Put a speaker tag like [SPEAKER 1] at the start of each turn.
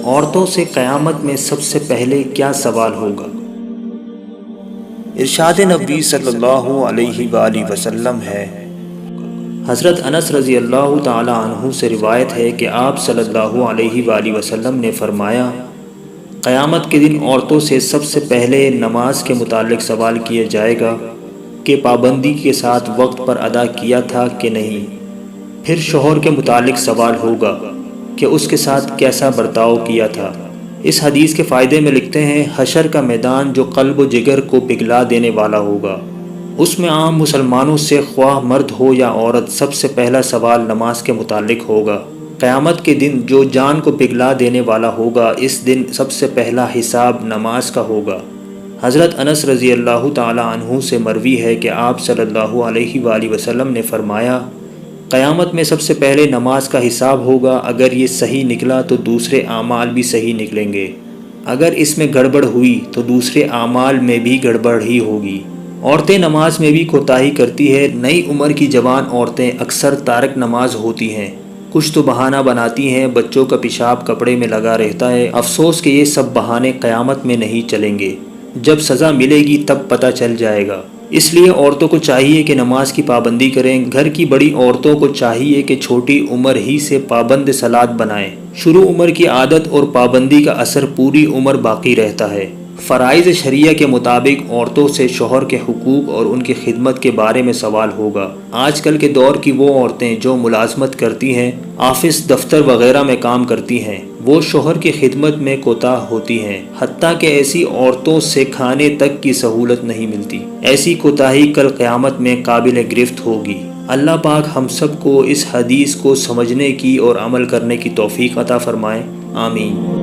[SPEAKER 1] عورتوں سے قیامت میں سب سے پہلے کیا سوال ہوگا؟
[SPEAKER 2] ارشاد نبی صلی اللہ علیہ وآلہ وسلم ہے،
[SPEAKER 1] حضرت انس رضی اللہ تعالی عنہ سے روایت ہے کہ آپ صلی اللہ علیہ وآلہ وسلم نے فرمایا، قیامت کے دن عورتوں سے سب سے پہلے نماز کے متعلق سوال کیا جائے گا کہ پابندی کے ساتھ وقت پر ادا کیا تھا کہ نہیں۔ پھر شوہر کے متعلق سوال ہوگا کہ اس کے ساتھ کیسا برتاؤ کیا تھا۔ اس حدیث کے فائدے میں لکھتے ہیں، حشر کا میدان جو قلب و جگر کو پگھلا دینے والا ہوگا، اس میں عام مسلمانوں سے خواہ مرد ہو یا عورت سب سے پہلا سوال نماز کے متعلق ہوگا۔ قیامت کے دن جو جان کو پگھلا دینے والا ہوگا، اس دن سب سے پہلا حساب نماز کا ہوگا۔ حضرت انس رضی اللہ تعالی عنہ سے مروی ہے کہ آپ صلی اللہ علیہ وآلہ وسلم نے فرمایا، قیامت میں سب سے پہلے نماز کا حساب ہوگا، اگر یہ صحیح نکلا تو دوسرے اعمال بھی صحیح نکلیں گے، اگر اس میں گڑبڑ ہوئی تو دوسرے اعمال میں بھی گڑبڑ ہی ہوگی۔ عورتیں نماز میں بھی کوتاہی کرتی ہے۔ نئی عمر کی جوان عورتیں اکثر تارک نماز ہوتی ہیں، کچھ تو بہانہ بناتی ہیں، بچوں کا پیشاب کپڑے میں لگا رہتا ہے۔ افسوس کہ یہ سب بہانے قیامت میں نہیں چلیں گے، جب سزا ملے گی تب پتہ چل جائے گا۔ اس لیے عورتوں کو چاہیے کہ نماز کی پابندی کریں۔ گھر کی بڑی عورتوں کو چاہیے کہ چھوٹی عمر ہی سے پابند صلاۃ بنائیں۔ شروع عمر کی عادت اور پابندی کا اثر پوری عمر باقی رہتا ہے۔ فرائض شریعہ کے مطابق عورتوں سے شوہر کے حقوق اور ان کی خدمت کے بارے میں سوال ہوگا۔ آج کل کے دور کی وہ عورتیں جو ملازمت کرتی ہیں، آفس دفتر وغیرہ میں کام کرتی ہیں، وہ شوہر کی خدمت میں کوتاہ ہوتی ہیں، حتیٰ کہ ایسی عورتوں سے کھانے تک کی سہولت نہیں ملتی۔ ایسی کوتاہی کل قیامت میں قابل گرفت ہوگی۔ اللہ پاک ہم سب کو اس حدیث کو سمجھنے کی اور عمل کرنے کی توفیق عطا فرمائے، آمین۔